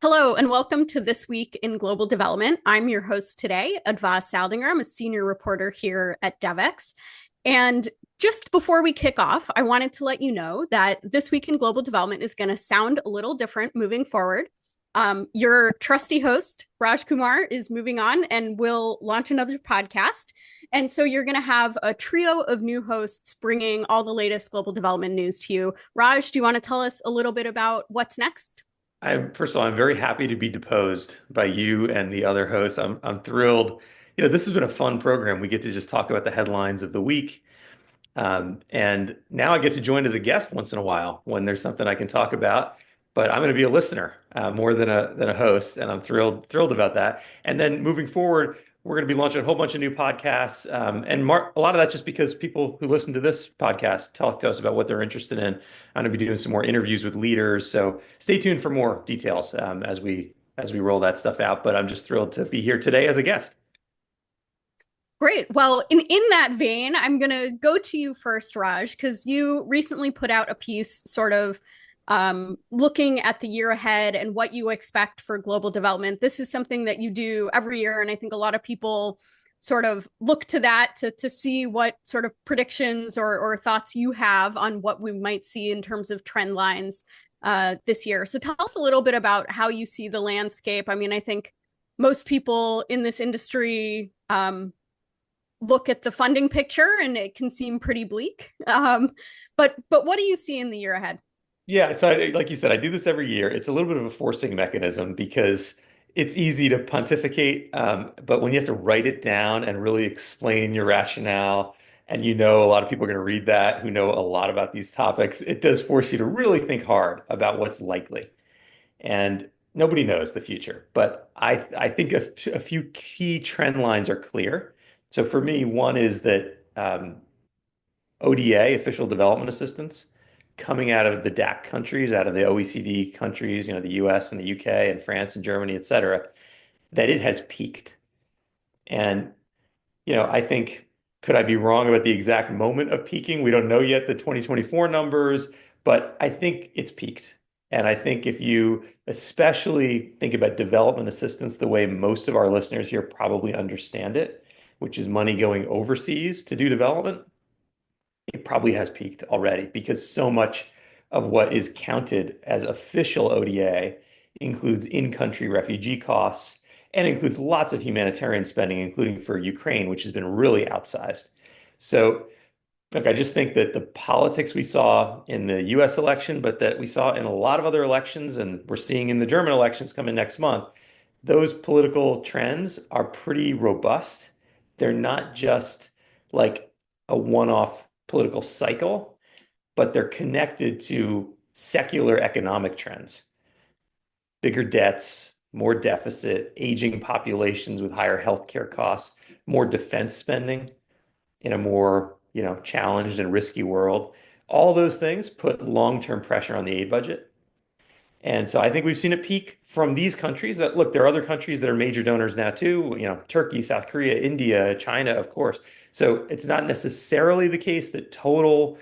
Hello, and welcome to This Week in Global Development. I'm your host today, Adva Saldinger. I'm a senior reporter here at Devex. And just before we kick off, I wanted to let you know that This Week in Global Development is going to sound a little different moving forward. Your trusty host, Raj Kumar, is moving on and will launch another podcast. And so you're going to have a trio of new hosts bringing all the latest global development news to you. Raj, do you want to tell us a little bit about what's next? First of all, I'm very happy to be deposed by you and the other hosts. I'm thrilled. This has been a fun program. We get to just talk about the headlines of the week. And now I get to join as a guest once in a while when there's something I can talk about. But I'm going to be a listener more than a host, and I'm thrilled about that. And then moving forward, we're going to be launching a whole bunch of new podcasts, and a lot of that just because people who listen to this podcast talk to us about what they're interested in. I'm going to be doing some more interviews with leaders, so stay tuned for more details as we roll that stuff out. But I'm just thrilled to be here today as a guest. Great. Well, in that vein, I'm going to go to you first, Raj, because you recently put out a piece sort of looking at the year ahead and what you expect for global development. This is something that you do every year, and I think a lot of people sort of look to that to see what sort of predictions or thoughts you have on what we might see in terms of trend lines this year. So tell us a little bit about how you see the landscape. I mean, I think most people in this industry look at the funding picture and it can seem pretty bleak. But what do you see in the year ahead? Yeah, so like you said, I do this every year. It's a little bit of a forcing mechanism because it's easy to pontificate, but when you have to write it down and really explain your rationale, and a lot of people are going to read that who know a lot about these topics, it does force you to really think hard about what's likely. And nobody knows the future, but I think a few key trend lines are clear. So for me, one is that ODA, official development assistance, coming out of the DAC countries, out of the OECD countries, the US and the UK and France and Germany, et cetera, that it has peaked. And, I think, could I be wrong about the exact moment of peaking? We don't know yet the 2024 numbers, but I think it's peaked. And I think if you especially think about development assistance the way most of our listeners here probably understand it, which is money going overseas to do development, it probably has peaked already because so much of what is counted as official ODA includes in-country refugee costs and includes lots of humanitarian spending, including for Ukraine, which has been really outsized. So, look, I just think that the politics we saw in the US election, but that we saw in a lot of other elections, and we're seeing in the German elections coming next month, those political trends are pretty robust. They're not just like a one-off political cycle, but they're connected to secular economic trends, bigger debts, more deficit, aging populations with higher healthcare costs, more defense spending in a more, challenged and risky world. All those things put long-term pressure on the aid budget. And so I think we've seen a peak from these countries that look, there are other countries that are major donors now too, Turkey, South Korea, India, China, of course. So it's not necessarily the case that total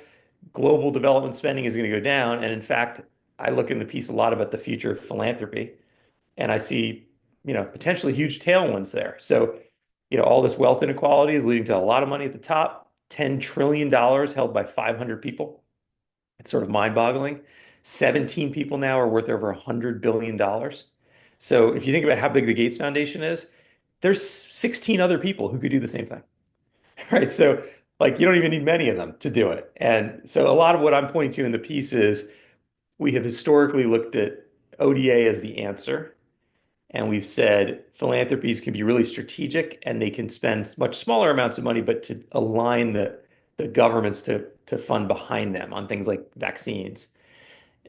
global development spending is going to go down. And in fact, I look in the piece a lot about the future of philanthropy, and I see, potentially huge tailwinds there. So, all this wealth inequality is leading to a lot of money at the top, $10 trillion held by 500 people. It's sort of mind-boggling. 17 people now are worth over $100 billion. So if you think about how big the Gates Foundation is, there's 16 other people who could do the same thing. Right. So like you don't even need many of them to do it. And so a lot of what I'm pointing to in the piece is we have historically looked at ODA as the answer. And we've said philanthropies can be really strategic and they can spend much smaller amounts of money, but to align the governments to fund behind them on things like vaccines.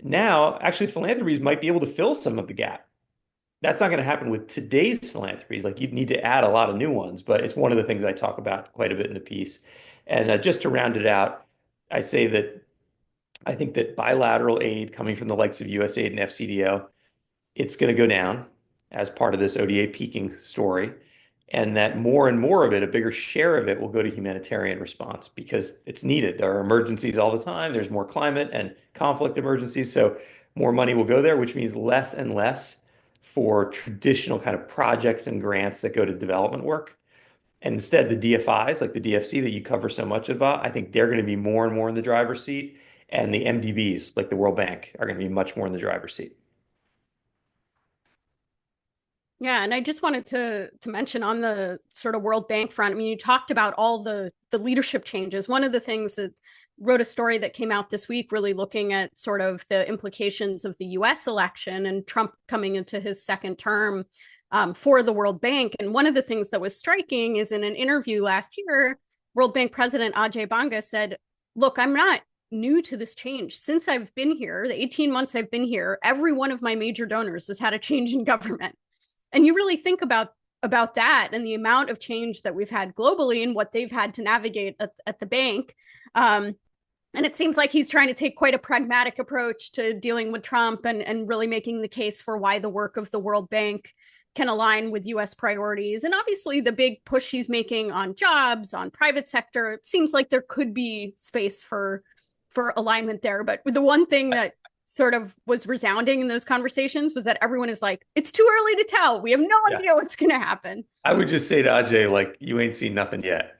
Now, actually, philanthropies might be able to fill some of the gap. That's not going to happen with today's philanthropies. Like you'd need to add a lot of new ones, but it's one of the things I talk about quite a bit in the piece. And just to round it out, I say that I think that bilateral aid coming from the likes of USAID and FCDO, it's going to go down as part of this ODA peaking story. And that more and more of it, a bigger share of it will go to humanitarian response because it's needed. There are emergencies all the time. There's more climate and conflict emergencies. So more money will go there, which means less and less for traditional kind of projects and grants that go to development work. And instead, the DFIs, like the DFC that you cover so much about, I think they're going to be more and more in the driver's seat. And the MDBs, like the World Bank, are going to be much more in the driver's seat. Yeah, and I just wanted to mention on the sort of World Bank front. I mean, you talked about all the leadership changes. One of the things that wrote a story that came out this week, really looking at sort of the implications of the U.S. election and Trump coming into his second term for the World Bank. And one of the things that was striking is in an interview last year, World Bank President Ajay Banga said, "Look, I'm not new to this change. Since I've been here, the 18 months I've been here, every one of my major donors has had a change in government." And you really think about that and the amount of change that we've had globally and what they've had to navigate at the bank. And it seems like he's trying to take quite a pragmatic approach to dealing with Trump and really making the case for why the work of the World Bank can align with US priorities. And obviously, the big push he's making on jobs, on private sector, it seems like there could be space for alignment there. But the one thing that sort of was resounding in those conversations was that everyone is like, it's too early to tell. We have no Yeah. idea what's going to happen. I would just say to Ajay, like, you ain't seen nothing yet.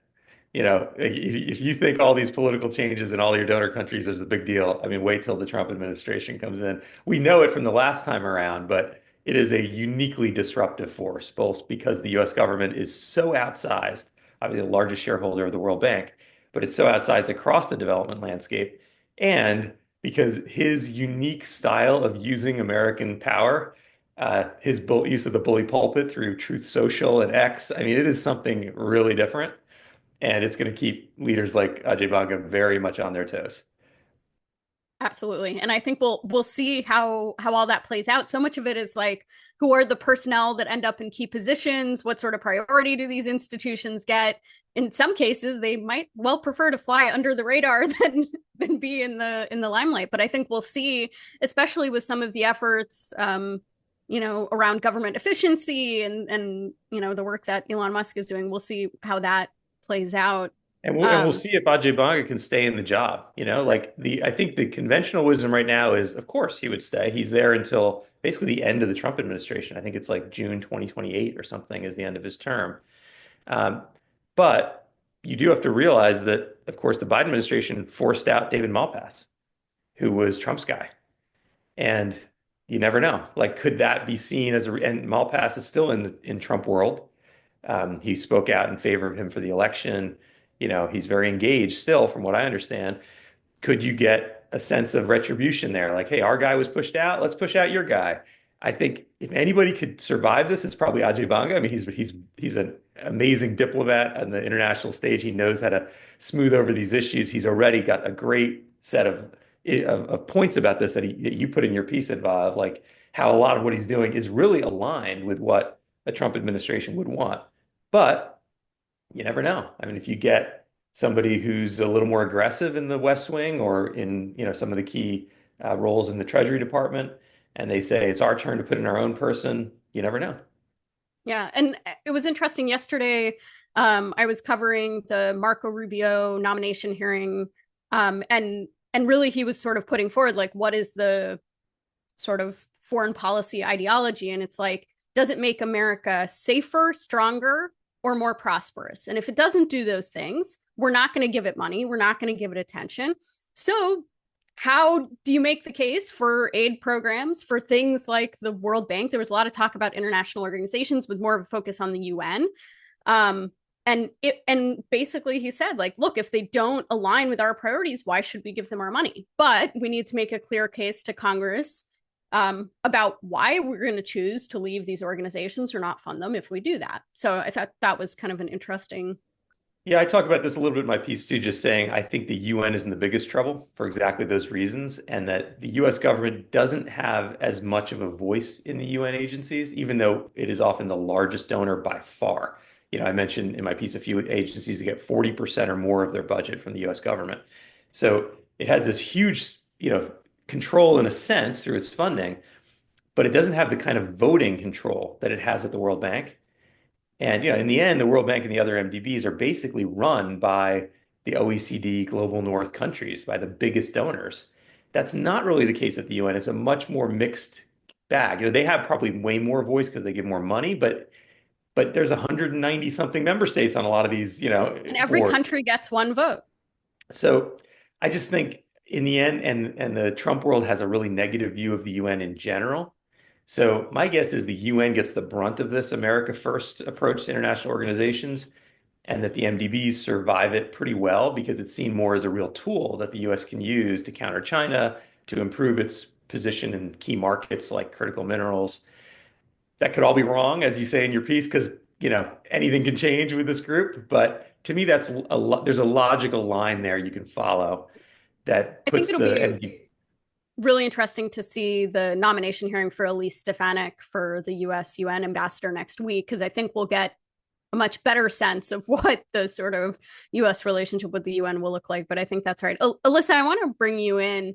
If you think all these political changes in all your donor countries is a big deal, I mean, wait till the Trump administration comes in. We know it from the last time around, but it is a uniquely disruptive force, both because the US government is so outsized, obviously the largest shareholder of the World Bank, but it's so outsized across the development landscape, and because his unique style of using American power, his use of the bully pulpit through Truth Social and X, I mean, it is something really different. And it's going to keep leaders like Ajay Banga very much on their toes. Absolutely. And I think we'll see how all that plays out. So much of it is like, who are the personnel that end up in key positions? What sort of priority do these institutions get? In some cases, they might well prefer to fly under the radar than be in the limelight. But I think we'll see, especially with some of the efforts around government efficiency and the work that Elon Musk is doing. We'll see how that plays out. And we'll see if Ajay Banga can stay in the job. I think the conventional wisdom right now is, of course, he would stay. He's there until basically the end of the Trump administration. I think it's like June 2028 or something is the end of his term. Um, but you do have to realize that, of course, the Biden administration forced out David Malpass, who was Trump's guy. And you never know. Like, could that be seen as and Malpass is still in Trump world. He spoke out in favor of him for the election. He's very engaged still, from what I understand. Could you get a sense of retribution there? Like, hey, our guy was pushed out. Let's push out your guy. I think if anybody could survive this, it's probably Ajay Banga. I mean, he's an amazing diplomat on the international stage. He knows how to smooth over these issues. He's already got a great set of points about this that you put in your piece, Adva, of like how a lot of what he's doing is really aligned with what a Trump administration would want. But you never know. I mean, if you get somebody who's a little more aggressive in the West Wing or in, some of the key roles in the Treasury Department, and they say it's our turn to put in our own person, you never know. Yeah, and it was interesting yesterday. I was covering the Marco Rubio nomination hearing, and really he was sort of putting forward like, what is the sort of foreign policy ideology? And it's like, does it make America safer, stronger, or more prosperous? And if it doesn't do those things, we're not going to give it money. We're not going to give it attention. So how do you make the case for aid programs for things like the World Bank? There was a lot of talk about international organizations with more of a focus on the UN. And basically he said, like, look, if they don't align with our priorities, why should we give them our money? But we need to make a clear case to Congress about why we're going to choose to leave these organizations or not fund them if we do that. So I thought that was kind of an interesting. Yeah, I talk about this a little bit in my piece too, just saying I think the UN is in the biggest trouble for exactly those reasons, and that the US government doesn't have as much of a voice in the UN agencies, even though it is often the largest donor by far. I mentioned in my piece a few agencies that get 40% or more of their budget from the US government. So it has this huge, control in a sense through its funding, but it doesn't have the kind of voting control that it has at the World Bank. And in the end, the World Bank and the other MDBs are basically run by the OECD Global North countries, by the biggest donors. That's not really the case at the UN. It's a much more mixed bag. They have probably way more voice because they give more money, but there's 190 something member states on a lot of these, And every boards. country gets one vote. So I just think in the end, and the Trump world has a really negative view of the UN in general. So my guess is the UN gets the brunt of this America First approach to international organizations, and that the MDBs survive it pretty well because it's seen more as a real tool that the US can use to counter China, to improve its position in key markets like critical minerals. That could all be wrong, as you say in your piece, because anything can change with this group. But to me, there's a logical line there you can follow that I think puts it'll the be MD. really interesting to see the nomination hearing for Elise Stefanik for the US UN ambassador next week, because I think we'll get a much better sense of what the sort of US relationship with the UN will look like. But I think that's right. Elissa, I want to bring you in.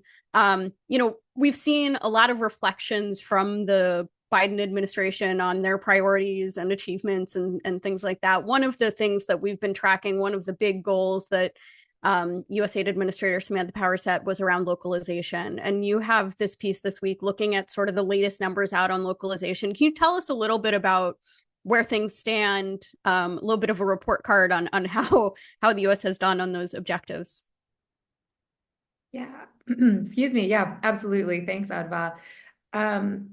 We've seen a lot of reflections from the Biden administration on their priorities and achievements and things like that. One of the things that we've been tracking, one of the big goals that USAID Administrator Samantha Power set was around localization. And you have this piece this week looking at sort of the latest numbers out on localization. Can you tell us a little bit about where things stand, a little bit of a report card on how the US has done on those objectives? Yeah, excuse me. Yeah, absolutely. Thanks, Adva.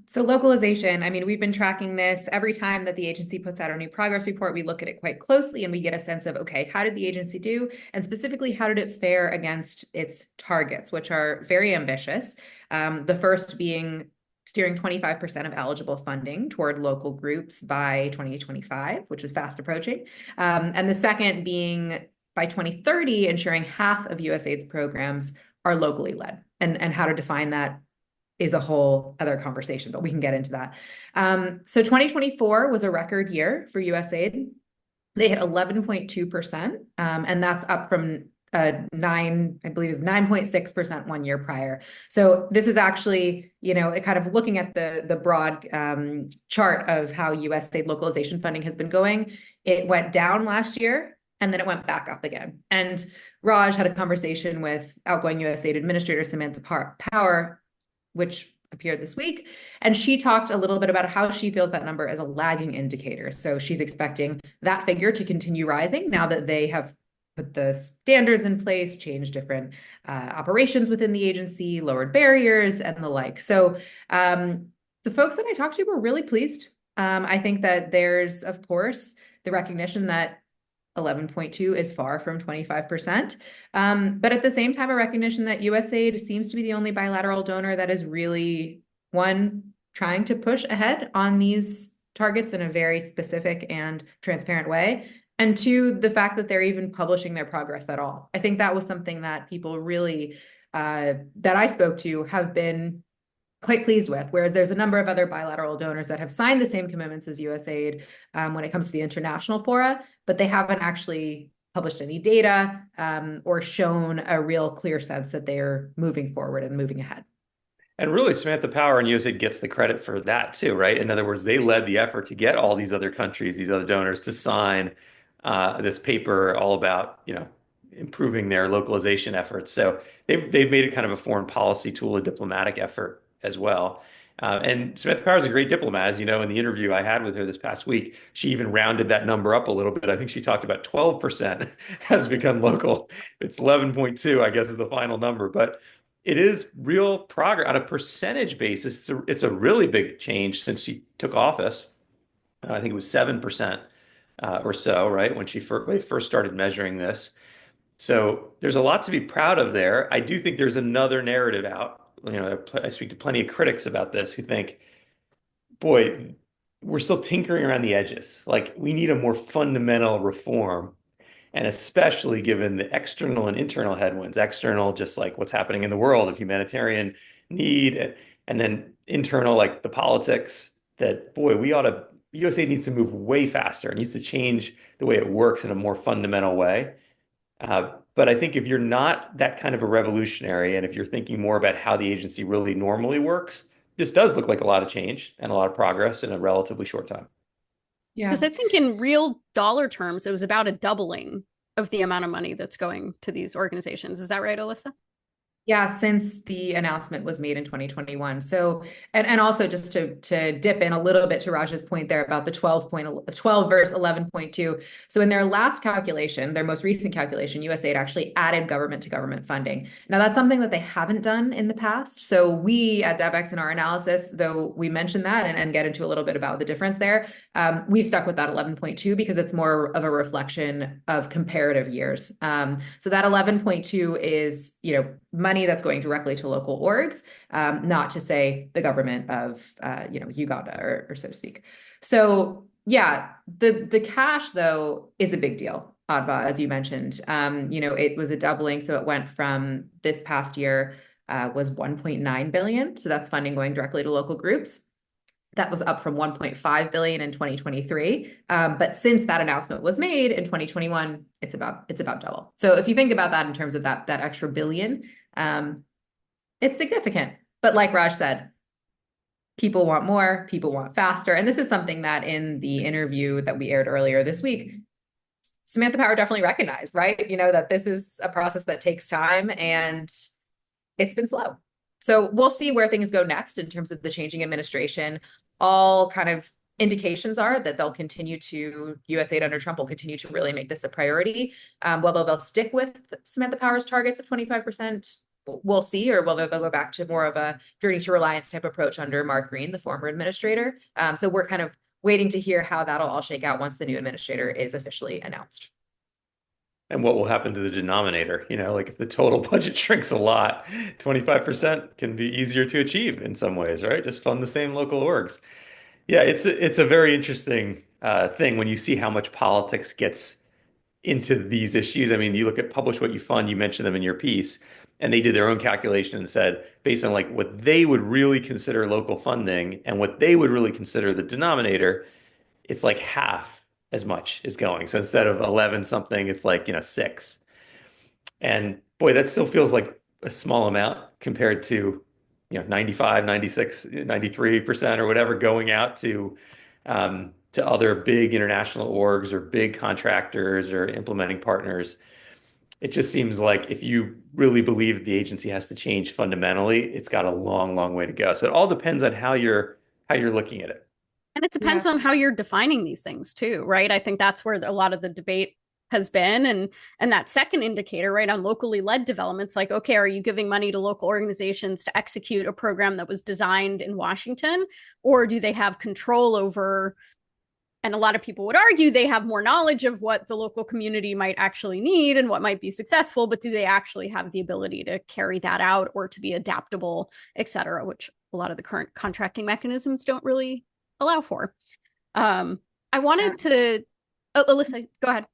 So localization, I mean, we've been tracking this every time that the agency puts out a new progress report. We look at it quite closely and we get a sense of, okay, how did the agency do? And specifically, how did it fare against its targets, which are very ambitious. The first being steering 25% of eligible funding toward local groups by 2025, which is fast approaching. And the second being by 2030, ensuring half of USAID's programs are locally led, and how to define that is a whole other conversation, but we can get into that. So 2024 was a record year for USAID. They hit 11.2%, and that's up from I believe it was 9.6% 1 year prior. So this is actually, kind of looking at the broad chart of how USAID localization funding has been going. It went down last year, and then it went back up again. And Raj had a conversation with outgoing USAID Administrator Samantha Power, which appeared this week. And she talked a little bit about how she feels that number is a lagging indicator. So she's expecting that figure to continue rising now that they have put the standards in place, changed different operations within the agency, lowered barriers, and the like. So the folks that I talked to were really pleased. I think that there's, of course, the recognition that 11.2 is far from 25%. But at the same time, a recognition that USAID seems to be the only bilateral donor that is really, one, trying to push ahead on these targets in a very specific and transparent way. And two, the fact that they're even publishing their progress at all. I think that was something that people really, that I spoke to, have been quite pleased with, whereas there's a number of other bilateral donors that have signed the same commitments as USAID when it comes to the international fora, but they haven't actually published any data or shown a real clear sense that they're moving forward and moving ahead. And really, Samantha Power and USAID gets the credit for that too, right? In other words, they led the effort to get all these other countries, these other donors to sign this paper all about, improving their localization efforts. So they've made it kind of a foreign policy tool, a diplomatic effort as well. And Samantha Power is a great diplomat. As you know, in the interview I had with her this past week, she even rounded that number up a little bit. I think she talked about 12% has become local. It's 11.2, I guess, is the final number. But it is real progress on a percentage basis. It's a really big change since she took office. I think it was 7% or so, right, when they first started measuring this. So there's a lot to be proud of there. I do think there's another narrative out. I speak to plenty of critics about this who think, boy, we're still tinkering around the edges. Like we need a more fundamental reform. And especially given the external and internal headwinds, external, just like what's happening in the world of humanitarian need, and then internal, like the politics, that boy, USA needs to move way faster. It needs to change the way it works in a more fundamental way. But I think if you're not that kind of a revolutionary, and if you're thinking more about how the agency really normally works, this does look like a lot of change and a lot of progress in a relatively short time. Yeah. Because I think in real dollar terms, it was about a doubling of the amount of money that's going to these organizations. Is that right, Elissa? Yeah, since the announcement was made in 2021. So, and also just to dip in a little bit to Raj's point there about the 12 versus 11.2. So in their last calculation, their most recent calculation, USAID actually added government to government funding. Now that's something that they haven't done in the past. So we at Devex in our analysis, though we mentioned that and get into a little bit about the difference there, we've stuck with that 11.2 because it's more of a reflection of comparative years. So that 11.2 is, money that's going directly to local orgs, not to say the government of, Uganda or so to speak. So yeah, the cash though is a big deal. Adva, as you mentioned, it was a doubling. So it went from this past year was 1.9 billion. So that's funding going directly to local groups. That was up from 1.5 billion in 2023. But since that announcement was made in 2021, it's about double. So if you think about that in terms of that extra billion, it's significant. But like Raj said, people want more, people want faster. And this is something that in the interview that we aired earlier this week, Samantha Power definitely recognized, right? That this is a process that takes time and it's been slow. So we'll see where things go next in terms of the changing administration. All kind of indications are that USAID under Trump will continue to really make this a priority. Whether they'll stick with Samantha Power's targets of 25%, we'll see, or whether they'll go back to more of a journey to reliance type approach under Mark Green, the former administrator. So we're kind of waiting to hear how that'll all shake out once the new administrator is officially announced. And what will happen to the denominator? Like if the total budget shrinks a lot, 25% can be easier to achieve in some ways, right? Just fund the same local orgs. Yeah, it's a very interesting thing when you see how much politics gets into these issues. I mean, you look at Publish What You Fund, you mentioned them in your piece, and they did their own calculation and said, based on like what they would really consider local funding and what they would really consider the denominator, it's like half as much is going. So instead of 11 something, it's like, 6. And boy, that still feels like a small amount compared to, 95, 96, 93% or whatever going out to other big international orgs or big contractors or implementing partners. It just seems like if you really believe the agency has to change fundamentally, it's got a long, long way to go. So it all depends on how you're looking at it. And it depends Yeah. on how you're defining these things too, right? I think that's where a lot of the debate has been. And that second indicator, right, on locally led developments, like, okay, are you giving money to local organizations to execute a program that was designed in Washington? Or do they have control over, and a lot of people would argue they have more knowledge of what the local community might actually need and what might be successful, but do they actually have the ability to carry that out or to be adaptable, et cetera, which a lot of the current contracting mechanisms don't really allow for. I wanted to, Elissa, go ahead.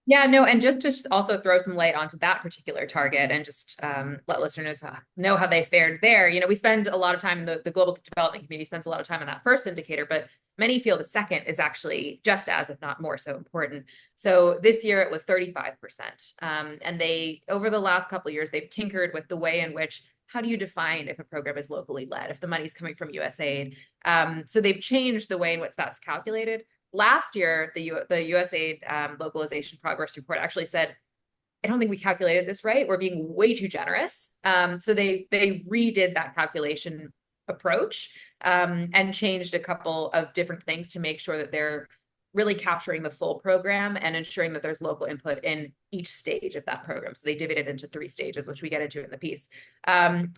Yeah, no, and just to also throw some light onto that particular target and just let listeners know how they fared there. We spend a lot of time, the global development community spends a lot of time on that first indicator, but many feel the second is actually just as, if not more so important. So this year it was 35%. And over the last couple of years, they've tinkered with the way in which, how do you define if a program is locally led, if the money's coming from USAID? So they've changed the way in which that's calculated. Last year, the USAID localization progress report actually said, I don't think we calculated this right. We're being way too generous. So they redid that calculation approach and changed a couple of different things to make sure that they're really capturing the full program and ensuring that there's local input in each stage of that program. So they divided it into 3 stages, which we get into in the piece. I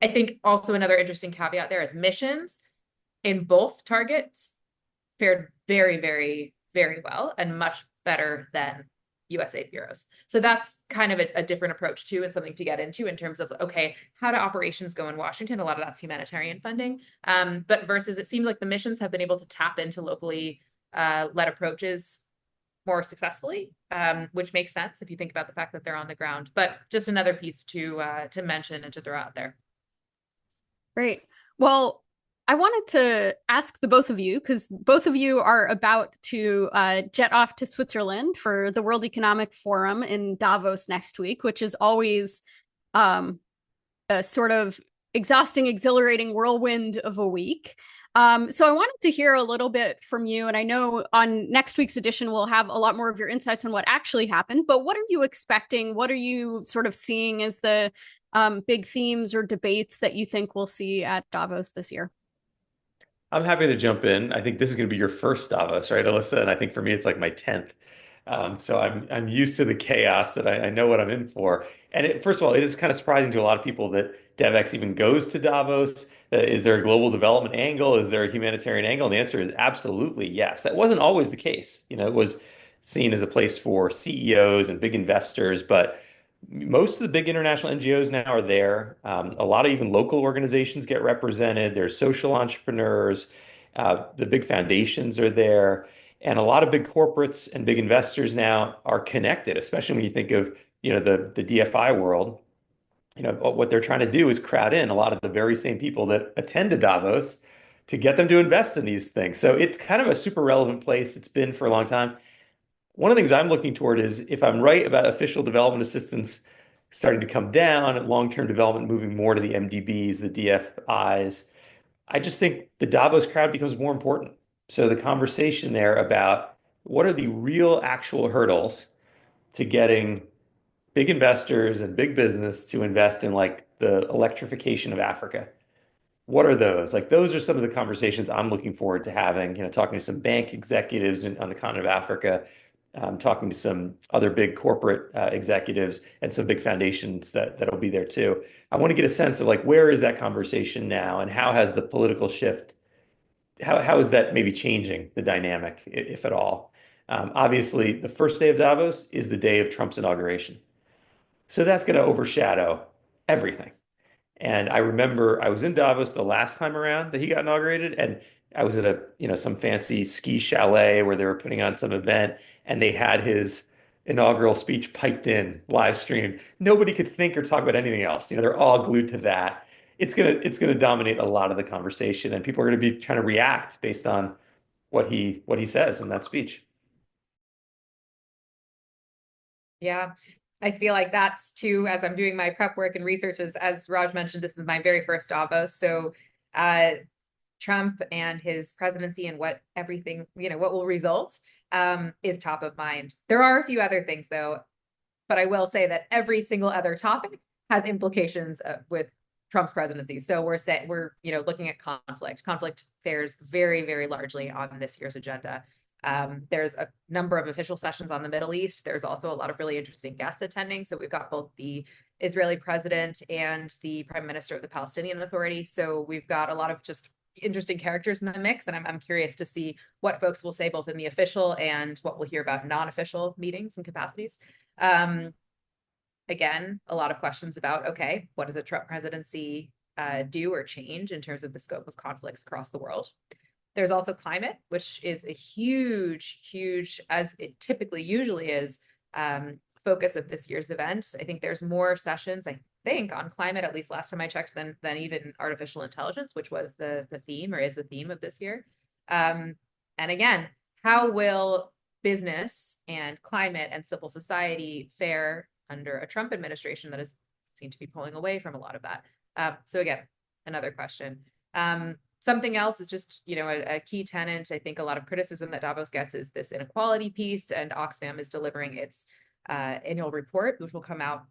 think also another interesting caveat there is missions in both targets fared very, very, very well and much better than USAID bureaus. So that's kind of a different approach too, and something to get into in terms of, okay, how do operations go in Washington? A lot of that's humanitarian funding. But versus it seems like the missions have been able to tap into locally led approaches more successfully, which makes sense if you think about the fact that they're on the ground. But just another piece to mention and to throw out there. Great. Well, I wanted to ask the both of you, because both of you are about to jet off to Switzerland for the World Economic Forum in Davos next week, which is always a sort of exhausting, exhilarating whirlwind of a week. So I wanted to hear a little bit from you, and I know on next week's edition, we'll have a lot more of your insights on what actually happened, but what are you expecting? What are you sort of seeing as the big themes or debates that you think we'll see at Davos this year? I'm happy to jump in. I think this is going to be your first Davos, right, Elissa? And I think for me, it's like my 10th. So I'm used to the chaos that I know what I'm in for. And first of all, it is kind of surprising to a lot of people that Devex even goes to Davos. Is there a global development angle? Is there a humanitarian angle? And the answer is absolutely yes. That wasn't always the case. It was seen as a place for CEOs and big investors, but most of the big international NGOs now are there. A lot of even local organizations get represented. There's social entrepreneurs. The big foundations are there. And a lot of big corporates and big investors now are connected, especially when you think of, the DFI world. What they're trying to do is crowd in a lot of the very same people that attend to Davos to get them to invest in these things. So it's kind of a super relevant place. It's been for a long time. One of the things I'm looking toward is if I'm right about official development assistance starting to come down and long-term development moving more to the MDBs, the DFIs, I just think the Davos crowd becomes more important. So the conversation there about what are the real actual hurdles to getting big investors and big business to invest in like the electrification of Africa. What are those? Like those are some of the conversations I'm looking forward to having, talking to some bank executives on the continent of Africa, talking to some other big corporate executives and some big foundations that'll be there too. I want to get a sense of like where is that conversation now and how has the political shift, how is that maybe changing the dynamic, if at all? Obviously, the first day of Davos is the day of Trump's inauguration. So that's going to overshadow everything. And I remember I was in Davos the last time around that he got inaugurated, and I was at some fancy ski chalet where they were putting on some event, and they had his inaugural speech piped in live stream. Nobody could think or talk about anything else. They're all glued to that. It's gonna dominate a lot of the conversation, and people are gonna be trying to react based on what he says in that speech. Yeah, I feel like that's too, as I'm doing my prep work and research, as Raj mentioned, this is my very first Davos. So Trump and his presidency and what everything, what will result is top of mind. There are a few other things though, but I will say that every single other topic has implications with Trump's presidency. So we're looking at conflict. Conflict fares very, very largely on this year's agenda. There's a number of official sessions on the Middle East. There's also a lot of really interesting guests attending. So we've got both the Israeli president and the prime minister of the Palestinian Authority. So we've got a lot of just interesting characters in the mix. And I'm curious to see what folks will say both in the official and what we'll hear about non-official meetings and capacities. Again, a lot of questions about, okay, what does a Trump presidency do or change in terms of the scope of conflicts across the world? There's also climate, which is a huge, as it typically usually is, focus of this year's event. I think there's more sessions, I think, on climate, at least last time I checked, than even artificial intelligence, which was the theme or is the theme of this year. And again, how will business and climate and civil society fare under a Trump administration that has seemed to be pulling away from a lot of that? So again, another question. Something else is just, a key tenet. I think a lot of criticism that Davos gets is this inequality piece, and Oxfam is delivering its annual report, which will come out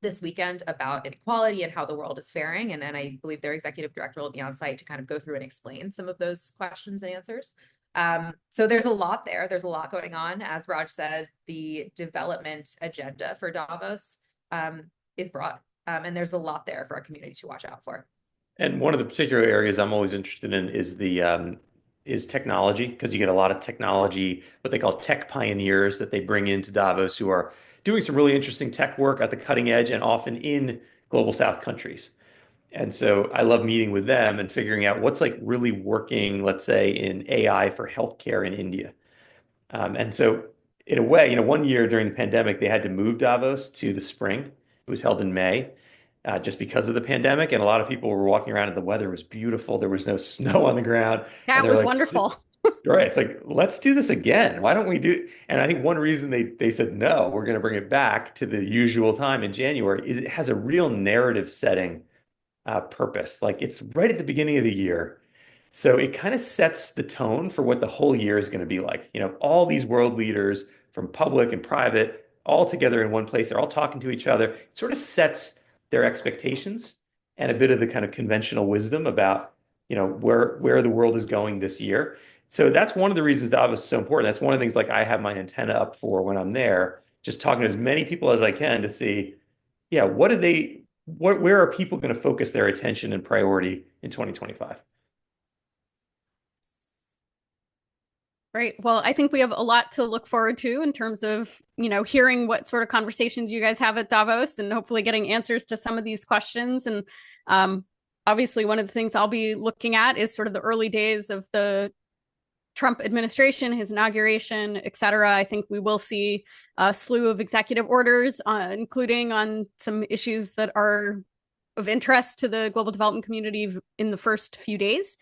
this weekend, about inequality and how the world is faring. And then I believe their executive director will be on site to kind of go through and explain some of those questions and answers. So there's a lot there. There's a lot going on. As Raj said, the development agenda for Davos is broad. And there's a lot there for our community to watch out for. And one of the particular areas I'm always interested in is technology, because you get a lot of technology, what they call tech pioneers that they bring into Davos who are doing some really interesting tech work at the cutting edge and often in global South countries. And so I love meeting with them and figuring out what's like really working, let's say, in AI for healthcare in India. And so in a way, one year during the pandemic, they had to move Davos to the spring. It was held in May, just because of the pandemic. And a lot of people were walking around and the weather was beautiful. There was no snow on the ground. Yeah, And it they're was like, wonderful. right. It's like, let's do this again. Why don't we do? And I think one reason they said, no, we're going to bring it back to the usual time in January is it has a real narrative setting purpose. Like it's right at the beginning of the year. So it kind of sets the tone for what the whole year is going to be like. All these world leaders from public and private all together in one place. They're all talking to each other. It sort of sets their expectations and a bit of the kind of conventional wisdom about, where the world is going this year. So that's one of the reasons Davos is so important. That's one of the things like I have my antenna up for when I'm there, just talking to as many people as I can to see, yeah, where are people going to focus their attention and priority in 2025? Great. Well, I think we have a lot to look forward to in terms of, hearing what sort of conversations you guys have at Davos and hopefully getting answers to some of these questions. And obviously, one of the things I'll be looking at is sort of the early days of the Trump administration, his inauguration, et cetera. I think we will see a slew of executive orders, including on some issues that are of interest to the global development community in the first few days.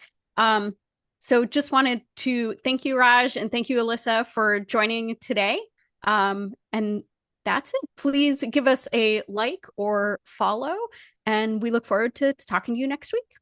So just wanted to thank you, Raj, and thank you, Elissa, for joining today. And that's it. Please give us a like or follow, and we look forward to talking to you next week.